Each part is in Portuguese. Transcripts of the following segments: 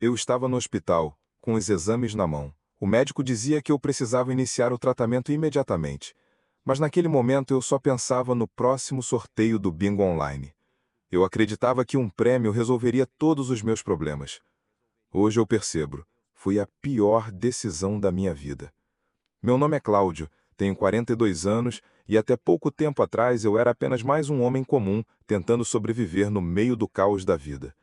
Eu estava no hospital, com os exames na mão. O médico dizia que eu precisava iniciar o tratamento imediatamente. Mas naquele momento eu só pensava no próximo sorteio do bingo online. Eu acreditava que um prêmio resolveria todos os meus problemas. Hoje eu percebo, foi a pior decisão da minha vida. Meu nome é Cláudio, tenho 42 anos e até pouco tempo atrás eu era apenas mais um homem comum tentando sobreviver no meio do caos da vida.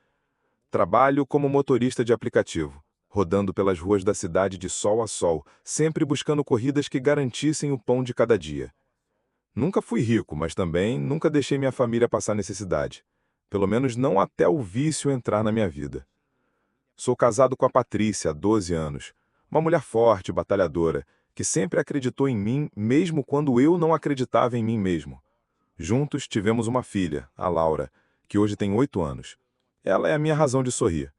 Trabalho como motorista de aplicativo, rodando pelas ruas da cidade de sol a sol, sempre buscando corridas que garantissem o pão de cada dia. Nunca fui rico, mas também nunca deixei minha família passar necessidade. Pelo menos não até o vício entrar na minha vida. Sou casado com a Patrícia há 12 anos, uma mulher forte, batalhadora, que sempre acreditou em mim mesmo quando eu não acreditava em mim mesmo. Juntos tivemos uma filha, a Laura, que hoje tem 8 anos. Ela é a minha razão de sorrir.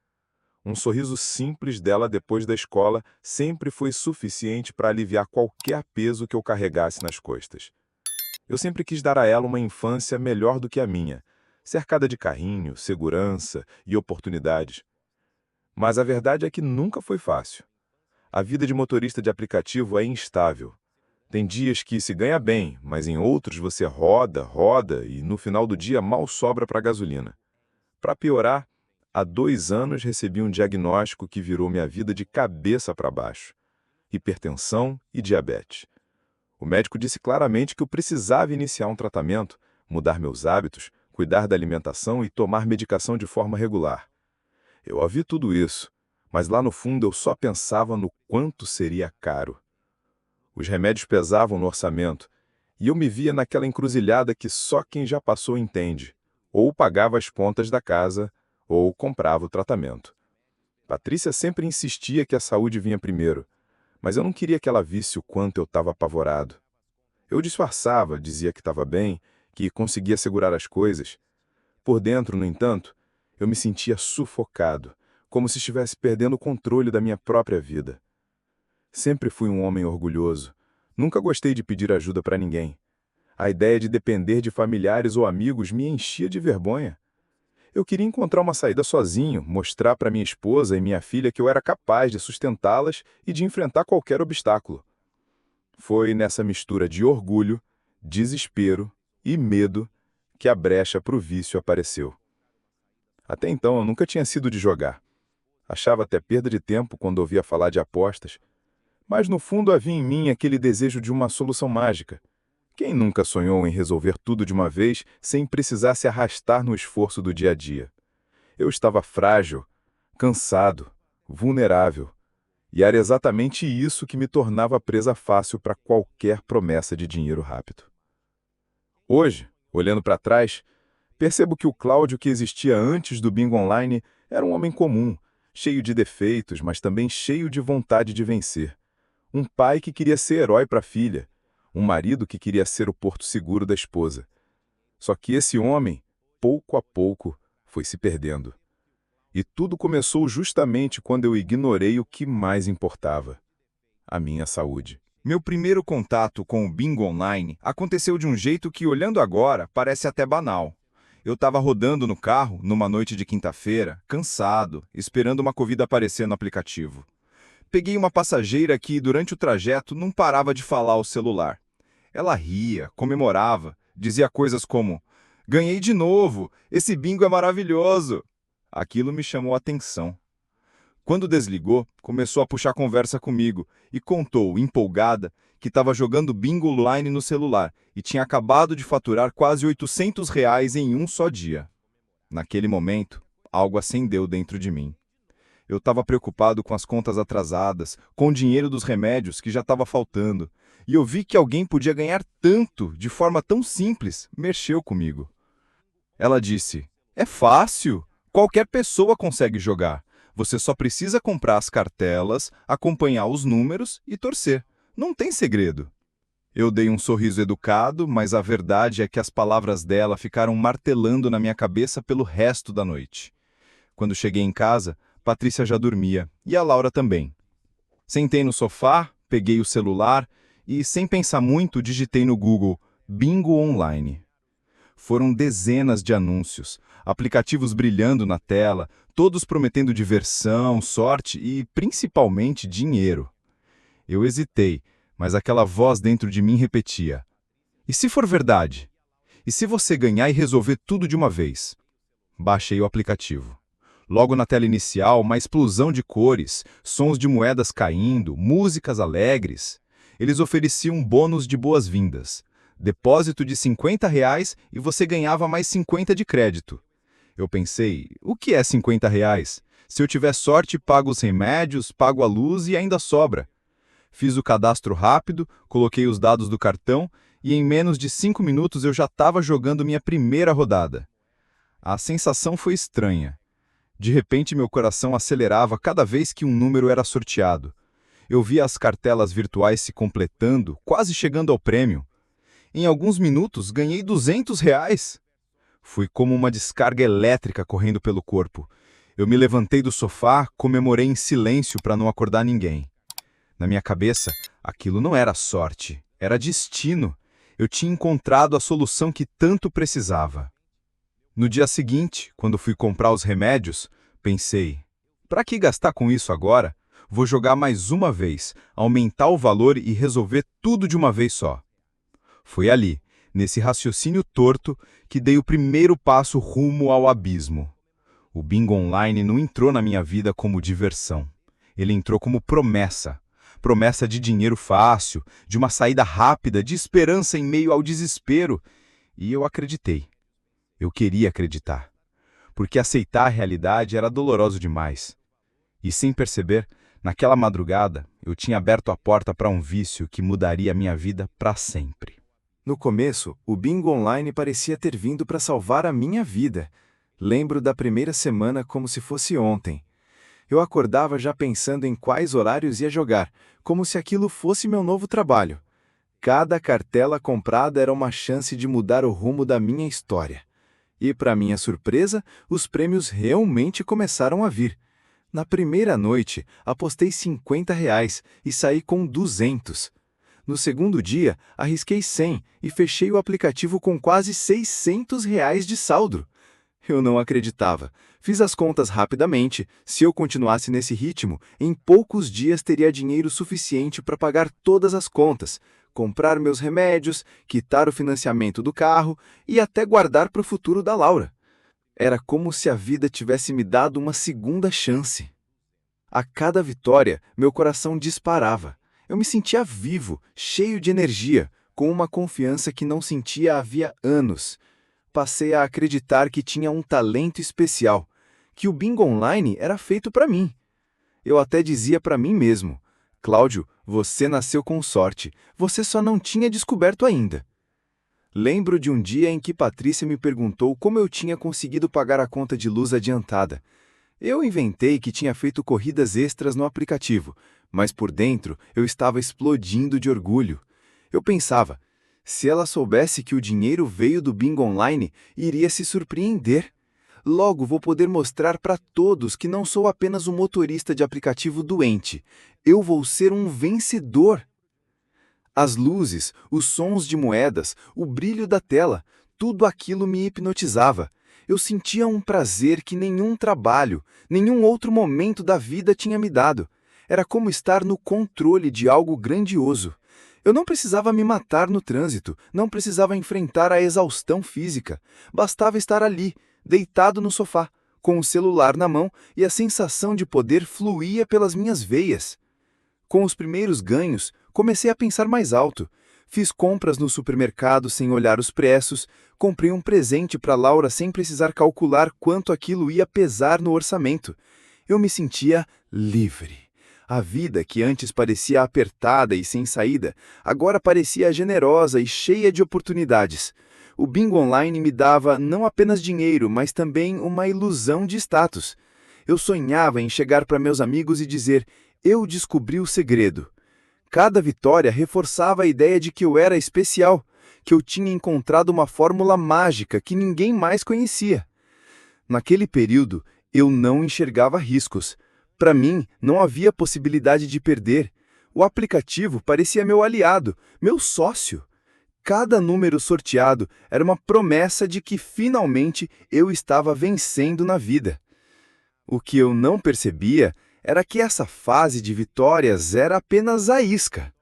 Um sorriso simples dela depois da escola sempre foi suficiente para aliviar qualquer peso que eu carregasse nas costas. Eu sempre quis dar a ela uma infância melhor do que a minha, cercada de carinho, segurança e oportunidades. Mas a verdade é que nunca foi fácil. A vida de motorista de aplicativo é instável. Tem dias que se ganha bem, mas em outros você roda, roda e no final do dia mal sobra para gasolina. Para piorar, há 2 anos recebi um diagnóstico que virou minha vida de cabeça para baixo: hipertensão e diabetes. O médico disse claramente que eu precisava iniciar um tratamento, mudar meus hábitos, cuidar da alimentação e tomar medicação de forma regular. Eu ouvi tudo isso, mas lá no fundo eu só pensava no quanto seria caro. Os remédios pesavam no orçamento, e eu me via naquela encruzilhada que só quem já passou entende: ou pagava as contas da casa, ou comprava o tratamento. Patrícia sempre insistia que a saúde vinha primeiro, mas eu não queria que ela visse o quanto eu estava apavorado. Eu disfarçava, dizia que estava bem, que conseguia segurar as coisas. Por dentro, no entanto, eu me sentia sufocado, como se estivesse perdendo o controle da minha própria vida. Sempre fui um homem orgulhoso. Nunca gostei de pedir ajuda para ninguém. A ideia de depender de familiares ou amigos me enchia de vergonha. Eu queria encontrar uma saída sozinho, mostrar para minha esposa e minha filha que eu era capaz de sustentá-las e de enfrentar qualquer obstáculo. Foi nessa mistura de orgulho, desespero e medo que a brecha para o vício apareceu. Até então eu nunca tinha sido de jogar. Achava até perda de tempo quando ouvia falar de apostas, mas no fundo havia em mim aquele desejo de uma solução mágica. Quem nunca sonhou em resolver tudo de uma vez sem precisar se arrastar no esforço do dia a dia? Eu estava frágil, cansado, vulnerável, e era exatamente isso que me tornava presa fácil para qualquer promessa de dinheiro rápido. Hoje, olhando para trás, percebo que o Cláudio que existia antes do bingo online era um homem comum, cheio de defeitos, mas também cheio de vontade de vencer. Um pai que queria ser herói para a filha, um marido que queria ser o porto seguro da esposa. Só que esse homem, pouco a pouco, foi se perdendo. E tudo começou justamente quando eu ignorei o que mais importava: a minha saúde. Meu primeiro contato com o bingo online aconteceu de um jeito que, olhando agora, parece até banal. Eu estava rodando no carro, numa noite de quinta-feira, cansado, esperando uma corrida aparecer no aplicativo. Peguei uma passageira que, durante o trajeto, não parava de falar ao celular. Ela ria, comemorava, dizia coisas como: "Ganhei de novo! Esse bingo é maravilhoso!" Aquilo me chamou a atenção. Quando desligou, começou a puxar conversa comigo e contou, empolgada, que estava jogando bingo online no celular e tinha acabado de faturar quase R$ 800 em um só dia. Naquele momento, algo acendeu dentro de mim. Eu estava preocupado com as contas atrasadas, com o dinheiro dos remédios que já estava faltando, e eu vi que alguém podia ganhar tanto de forma tão simples. Mexeu comigo. Ela disse: "É fácil. Qualquer pessoa consegue jogar. Você só precisa comprar as cartelas, acompanhar os números e torcer. Não tem segredo." Eu dei um sorriso educado, mas a verdade é que as palavras dela ficaram martelando na minha cabeça pelo resto da noite. Quando cheguei em casa, Patrícia já dormia, e a Laura também. Sentei no sofá, peguei o celular e, sem pensar muito, digitei no Google "Bingo Online". Foram dezenas de anúncios, aplicativos brilhando na tela, todos prometendo diversão, sorte e, principalmente, dinheiro. Eu hesitei, mas aquela voz dentro de mim repetia: e se for verdade? E se você ganhar e resolver tudo de uma vez? Baixei o aplicativo. Logo na tela inicial, uma explosão de cores, sons de moedas caindo, músicas alegres. Eles ofereciam um bônus de boas-vindas. Depósito de R$ 50 e você ganhava mais 50 de crédito. Eu pensei, o que é R$ 50? Se eu tiver sorte, pago os remédios, pago a luz e ainda sobra. Fiz o cadastro rápido, coloquei os dados do cartão e em menos de 5 minutos eu já estava jogando minha primeira rodada. A sensação foi estranha. De repente meu coração acelerava cada vez que um número era sorteado. Eu via as cartelas virtuais se completando, quase chegando ao prêmio. Em alguns minutos ganhei R$ 200. Fui como uma descarga elétrica correndo pelo corpo. Eu me levantei do sofá, comemorei em silêncio para não acordar ninguém. Na minha cabeça, aquilo não era sorte, era destino. Eu tinha encontrado a solução que tanto precisava. No dia seguinte, quando fui comprar os remédios, pensei: para que gastar com isso agora? Vou jogar mais uma vez, aumentar o valor e resolver tudo de uma vez só. Foi ali, nesse raciocínio torto, que dei o primeiro passo rumo ao abismo. O bingo online não entrou na minha vida como diversão. Ele entrou como promessa. Promessa de dinheiro fácil, de uma saída rápida, de esperança em meio ao desespero. E eu acreditei. Eu queria acreditar. Porque aceitar a realidade era doloroso demais. E sem perceber, naquela madrugada, eu tinha aberto a porta para um vício que mudaria a minha vida para sempre. No começo, o bingo online parecia ter vindo para salvar a minha vida. Lembro da primeira semana como se fosse ontem. Eu acordava já pensando em quais horários ia jogar, como se aquilo fosse meu novo trabalho. Cada cartela comprada era uma chance de mudar o rumo da minha história. E, para minha surpresa, os prêmios realmente começaram a vir. Na primeira noite, apostei R$ 50 e saí com 200. No segundo dia, arrisquei 100 e fechei o aplicativo com quase R$ 600 de saldo. Eu não acreditava. Fiz as contas rapidamente. Se eu continuasse nesse ritmo, em poucos dias teria dinheiro suficiente para pagar todas as contas, comprar meus remédios, quitar o financiamento do carro e até guardar para o futuro da Laura. Era como se a vida tivesse me dado uma segunda chance. A cada vitória, meu coração disparava. Eu me sentia vivo, cheio de energia, com uma confiança que não sentia havia anos. Passei a acreditar que tinha um talento especial, que o bingo online era feito para mim. Eu até dizia para mim mesmo: Cláudio, você nasceu com sorte, você só não tinha descoberto ainda. Lembro de um dia em que Patrícia me perguntou como eu tinha conseguido pagar a conta de luz adiantada. Eu inventei que tinha feito corridas extras no aplicativo, mas por dentro eu estava explodindo de orgulho. Eu pensava, se ela soubesse que o dinheiro veio do bingo online, iria se surpreender. Logo vou poder mostrar para todos que não sou apenas um motorista de aplicativo doente. Eu vou ser um vencedor. As luzes, os sons de moedas, o brilho da tela, tudo aquilo me hipnotizava. Eu sentia um prazer que nenhum trabalho, nenhum outro momento da vida tinha me dado. Era como estar no controle de algo grandioso. Eu não precisava me matar no trânsito, não precisava enfrentar a exaustão física. Bastava estar ali, deitado no sofá, com o celular na mão e a sensação de poder fluía pelas minhas veias. Com os primeiros ganhos, comecei a pensar mais alto. Fiz compras no supermercado sem olhar os preços, comprei um presente para Laura sem precisar calcular quanto aquilo ia pesar no orçamento. Eu me sentia livre. A vida, que antes parecia apertada e sem saída, agora parecia generosa e cheia de oportunidades. O bingo online me dava não apenas dinheiro, mas também uma ilusão de status. Eu sonhava em chegar para meus amigos e dizer: eu descobri o segredo. Cada vitória reforçava a ideia de que eu era especial, que eu tinha encontrado uma fórmula mágica que ninguém mais conhecia. Naquele período, eu não enxergava riscos. Para mim, não havia possibilidade de perder. O aplicativo parecia meu aliado, meu sócio. Cada número sorteado era uma promessa de que finalmente eu estava vencendo na vida. O que eu não percebia era que essa fase de vitórias era apenas a isca.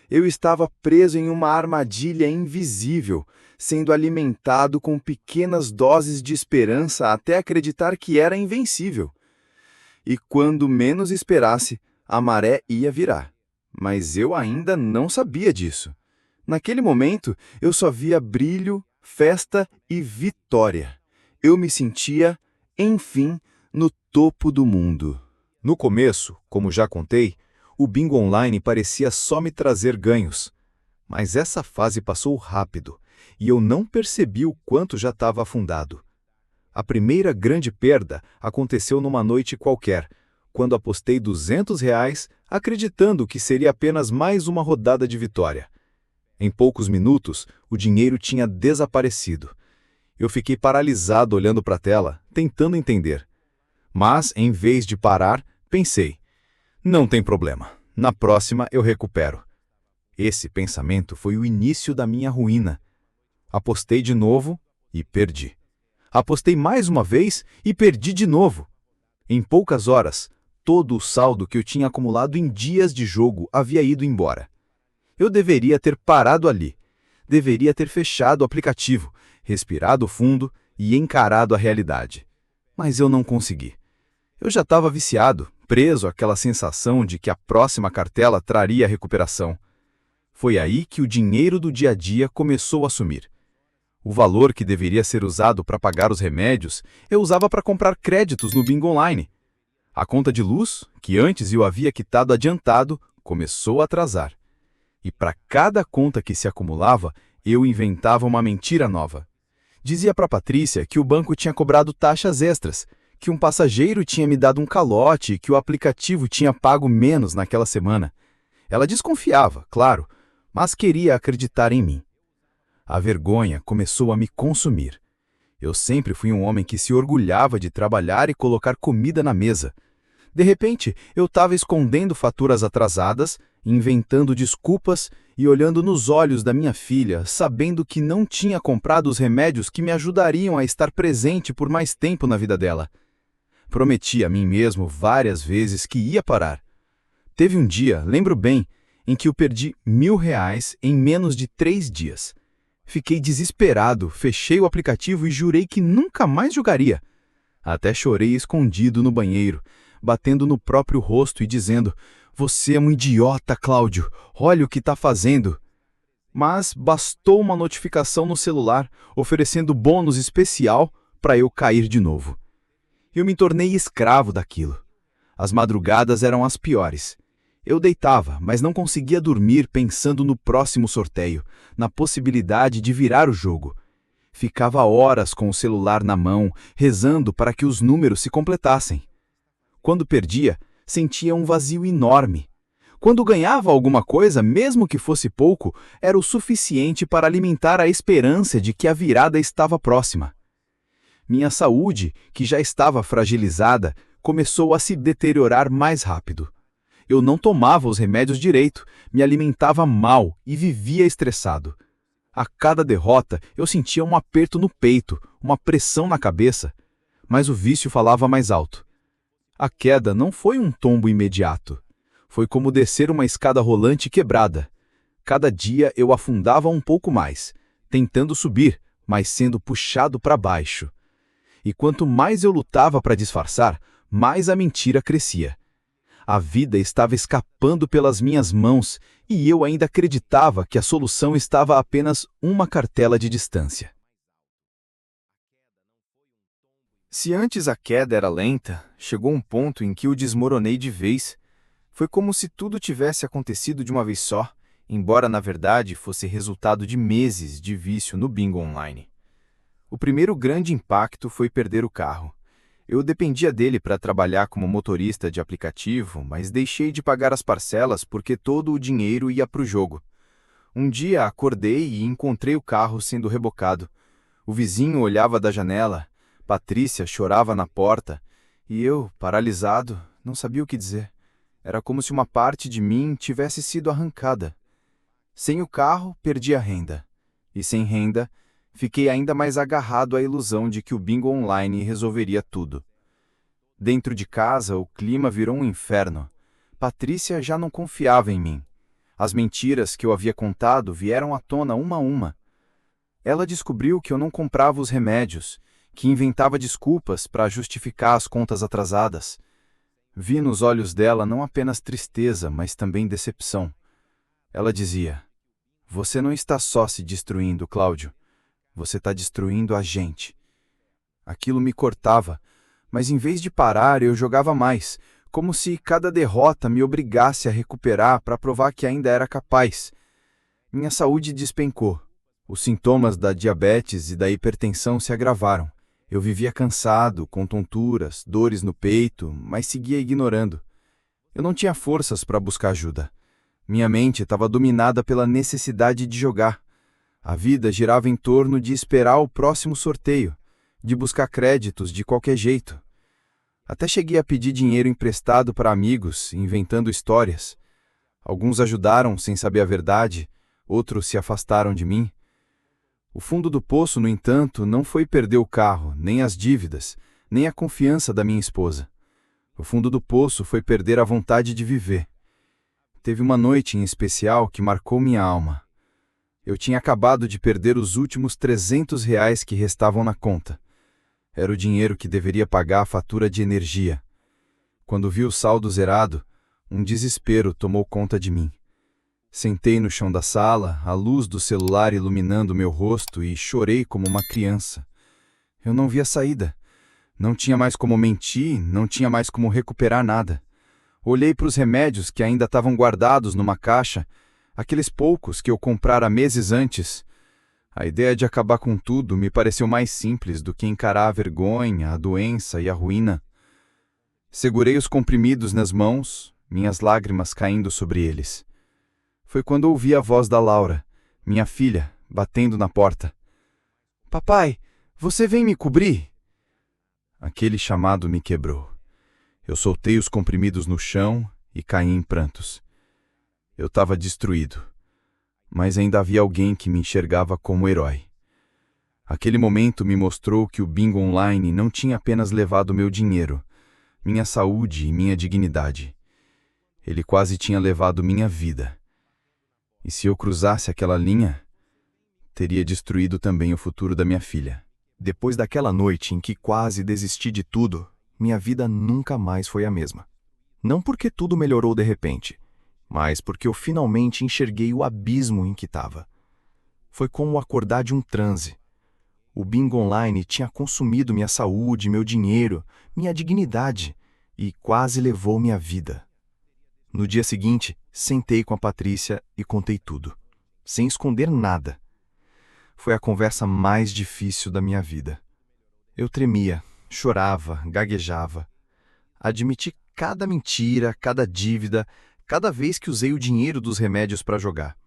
Eu estava preso em uma armadilha invisível, sendo alimentado com pequenas doses de esperança até acreditar que era invencível. E quando menos esperasse, a maré ia virar. Mas eu ainda não sabia disso. Naquele momento, eu só via brilho, festa e vitória. Eu me sentia, enfim, no topo do mundo. No começo, como já contei, o bingo online parecia só me trazer ganhos. Mas essa fase passou rápido e eu não percebi o quanto já estava afundado. A primeira grande perda aconteceu numa noite qualquer, quando apostei R$ 200 acreditando que seria apenas mais uma rodada de vitória. Em poucos minutos, o dinheiro tinha desaparecido. Eu fiquei paralisado olhando para a tela, tentando entender. Mas, em vez de parar, pensei, não tem problema, na próxima eu recupero. Esse pensamento foi o início da minha ruína. Apostei de novo e perdi. Apostei mais uma vez e perdi de novo. Em poucas horas, todo o saldo que eu tinha acumulado em dias de jogo havia ido embora. Eu deveria ter parado ali. Deveria ter fechado o aplicativo, respirado fundo e encarado a realidade. Mas eu não consegui. Eu já estava viciado, preso àquela sensação de que a próxima cartela traria recuperação. Foi aí que o dinheiro do dia a dia começou a sumir. O valor que deveria ser usado para pagar os remédios, eu usava para comprar créditos no bingo online. A conta de luz, que antes eu havia quitado adiantado, começou a atrasar. E para cada conta que se acumulava, eu inventava uma mentira nova. Dizia para Patrícia que o banco tinha cobrado taxas extras, que um passageiro tinha me dado um calote e que o aplicativo tinha pago menos naquela semana. Ela desconfiava, claro, mas queria acreditar em mim. A vergonha começou a me consumir. Eu sempre fui um homem que se orgulhava de trabalhar e colocar comida na mesa. De repente, eu estava escondendo faturas atrasadas, inventando desculpas e olhando nos olhos da minha filha, sabendo que não tinha comprado os remédios que me ajudariam a estar presente por mais tempo na vida dela. Prometi a mim mesmo várias vezes que ia parar. Teve um dia, lembro bem, em que eu perdi R$ 1.000 em menos de 3 dias. Fiquei desesperado, fechei o aplicativo e jurei que nunca mais jogaria. Até chorei escondido no banheiro, batendo no próprio rosto e dizendo: "Você é um idiota, Cláudio, olha o que está fazendo." Mas bastou uma notificação no celular oferecendo bônus especial para eu cair de novo. Eu me tornei escravo daquilo. As madrugadas eram as piores. Eu deitava, mas não conseguia dormir pensando no próximo sorteio, na possibilidade de virar o jogo. Ficava horas com o celular na mão, rezando para que os números se completassem. Quando perdia, sentia um vazio enorme. Quando ganhava alguma coisa, mesmo que fosse pouco, era o suficiente para alimentar a esperança de que a virada estava próxima. Minha saúde, que já estava fragilizada, começou a se deteriorar mais rápido. Eu não tomava os remédios direito, me alimentava mal e vivia estressado. A cada derrota, eu sentia um aperto no peito, uma pressão na cabeça, mas o vício falava mais alto. A queda não foi um tombo imediato. Foi como descer uma escada rolante quebrada. Cada dia eu afundava um pouco mais, tentando subir, mas sendo puxado para baixo. E quanto mais eu lutava para disfarçar, mais a mentira crescia. A vida estava escapando pelas minhas mãos e eu ainda acreditava que a solução estava a apenas uma cartela de distância. Se antes a queda era lenta, chegou um ponto em que eu desmoronei de vez. Foi como se tudo tivesse acontecido de uma vez só, embora na verdade fosse resultado de meses de vício no bingo online. O primeiro grande impacto foi perder o carro. Eu dependia dele para trabalhar como motorista de aplicativo, mas deixei de pagar as parcelas porque todo o dinheiro ia para o jogo. Um dia acordei e encontrei o carro sendo rebocado. O vizinho olhava da janela, Patrícia chorava na porta, e eu, paralisado, não sabia o que dizer. Era como se uma parte de mim tivesse sido arrancada. Sem o carro, perdi a renda. E sem renda, fiquei ainda mais agarrado à ilusão de que o bingo online resolveria tudo. Dentro de casa, o clima virou um inferno. Patrícia já não confiava em mim. As mentiras que eu havia contado vieram à tona uma a uma. Ela descobriu que eu não comprava os remédios, que inventava desculpas para justificar as contas atrasadas. Vi nos olhos dela não apenas tristeza, mas também decepção. Ela dizia: "Você não está só se destruindo, Cláudio. Você está destruindo a gente." Aquilo me cortava, mas em vez de parar, eu jogava mais, como se cada derrota me obrigasse a recuperar para provar que ainda era capaz. Minha saúde despencou. Os sintomas da diabetes e da hipertensão se agravaram. Eu vivia cansado, com tonturas, dores no peito, mas seguia ignorando. Eu não tinha forças para buscar ajuda. Minha mente estava dominada pela necessidade de jogar. A vida girava em torno de esperar o próximo sorteio, de buscar créditos de qualquer jeito. Até cheguei a pedir dinheiro emprestado para amigos, inventando histórias. Alguns ajudaram sem saber a verdade, outros se afastaram de mim. O fundo do poço, no entanto, não foi perder o carro, nem as dívidas, nem a confiança da minha esposa. O fundo do poço foi perder a vontade de viver. Teve uma noite em especial que marcou minha alma. Eu tinha acabado de perder os últimos R$ 300 que restavam na conta. Era o dinheiro que deveria pagar a fatura de energia. Quando vi o saldo zerado, um desespero tomou conta de mim. Sentei no chão da sala, a luz do celular iluminando meu rosto, e chorei como uma criança. Eu não via saída. Não tinha mais como mentir, não tinha mais como recuperar nada. Olhei para os remédios que ainda estavam guardados numa caixa, aqueles poucos que eu comprara meses antes. A ideia de acabar com tudo me pareceu mais simples do que encarar a vergonha, a doença e a ruína. Segurei os comprimidos nas mãos, minhas lágrimas caindo sobre eles. Foi quando ouvi a voz da Laura, minha filha, batendo na porta. "Papai, você vem me cobrir?" Aquele chamado me quebrou. Eu soltei os comprimidos no chão e caí em prantos. Eu estava destruído, mas ainda havia alguém que me enxergava como herói. Aquele momento me mostrou que o bingo online não tinha apenas levado meu dinheiro, minha saúde e minha dignidade. Ele quase tinha levado minha vida. E se eu cruzasse aquela linha, teria destruído também o futuro da minha filha. Depois daquela noite em que quase desisti de tudo, minha vida nunca mais foi a mesma. Não porque tudo melhorou de repente, mas porque eu finalmente enxerguei o abismo em que estava. Foi como acordar de um transe. O bingo online tinha consumido minha saúde, meu dinheiro, minha dignidade e quase levou minha vida. No dia seguinte, sentei com a Patrícia e contei tudo, sem esconder nada. Foi a conversa mais difícil da minha vida. Eu tremia, chorava, gaguejava. Admiti cada mentira, cada dívida, cada vez que usei o dinheiro dos remédios para jogar.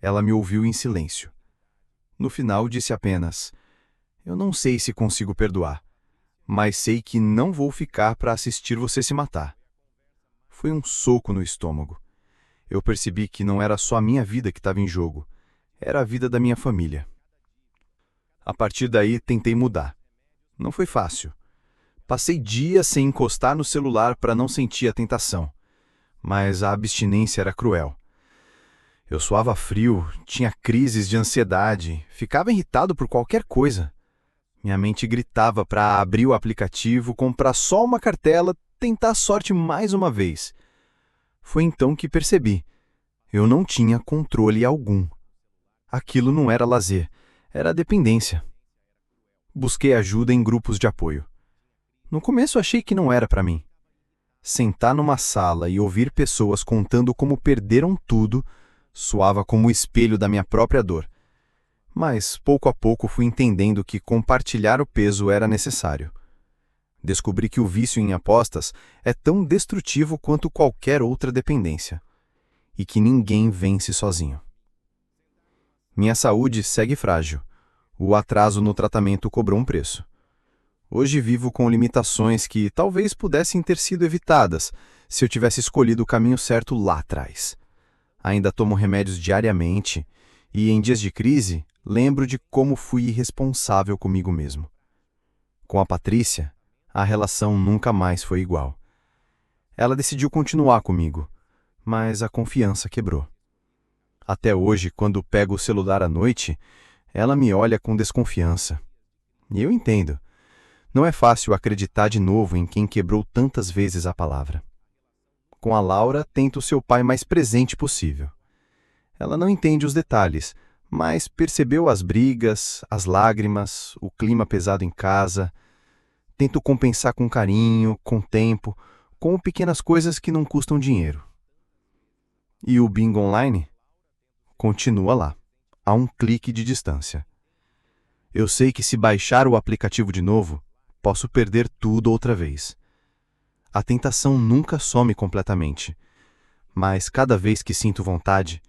Ela me ouviu em silêncio. No final, disse apenas: "Eu não sei se consigo perdoar, mas sei que não vou ficar para assistir você se matar." Foi um soco no estômago. Eu percebi que não era só a minha vida que estava em jogo, era a vida da minha família. A partir daí, tentei mudar. Não foi fácil. Passei dias sem encostar no celular para não sentir a tentação, mas a abstinência era cruel. Eu suava frio, tinha crises de ansiedade, ficava irritado por qualquer coisa. Minha mente gritava para abrir o aplicativo, comprar só uma cartela, tentar a sorte mais uma vez. Foi então que percebi. Eu não tinha controle algum. Aquilo não era lazer, era dependência. Busquei ajuda em grupos de apoio. No começo achei que não era para mim. Sentar numa sala e ouvir pessoas contando como perderam tudo soava como o espelho da minha própria dor. Mas, pouco a pouco, fui entendendo que compartilhar o peso era necessário. Descobri que o vício em apostas é tão destrutivo quanto qualquer outra dependência, e que ninguém vence sozinho. Minha saúde segue frágil. O atraso no tratamento cobrou um preço. Hoje vivo com limitações que talvez pudessem ter sido evitadas se eu tivesse escolhido o caminho certo lá atrás. Ainda tomo remédios diariamente e, em dias de crise, lembro de como fui irresponsável comigo mesmo. Com a Patrícia, A relação nunca mais foi igual. Ela decidiu continuar comigo, mas a confiança quebrou. Até hoje, quando pego o celular à noite, ela me olha com desconfiança. E eu entendo. Não é fácil acreditar de novo em quem quebrou tantas vezes a palavra. Com a Laura, tento ser o pai mais presente possível. Ela não entende os detalhes, mas percebeu as brigas, as lágrimas, o clima pesado em casa. Tento compensar com carinho, com tempo, com pequenas coisas que não custam dinheiro. E o bingo online? Continua lá, a um clique de distância. Eu sei que se baixar o aplicativo de novo, posso perder tudo outra vez. A tentação nunca some completamente, mas cada vez que sinto vontade,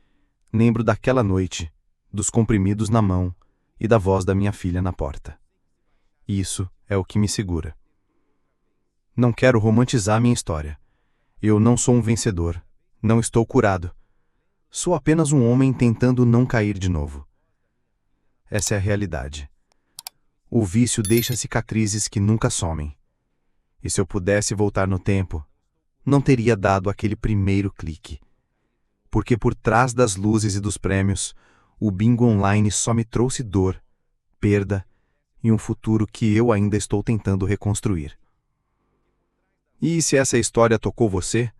lembro daquela noite, dos comprimidos na mão e da voz da minha filha na porta. Isso é o que me segura. Não quero romantizar minha história. Eu não sou um vencedor, não estou curado. Sou apenas um homem tentando não cair de novo. Essa é a realidade. O vício deixa cicatrizes que nunca somem. E se eu pudesse voltar no tempo, não teria dado aquele primeiro clique. Porque por trás das luzes e dos prêmios, o bingo online só me trouxe dor, perda e um futuro que eu ainda estou tentando reconstruir. E se essa história tocou você,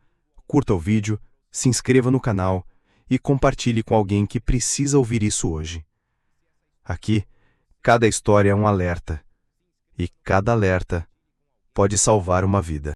curta o vídeo, se inscreva no canal e compartilhe com alguém que precisa ouvir isso hoje. Aqui, cada história é um alerta, e cada alerta pode salvar uma vida.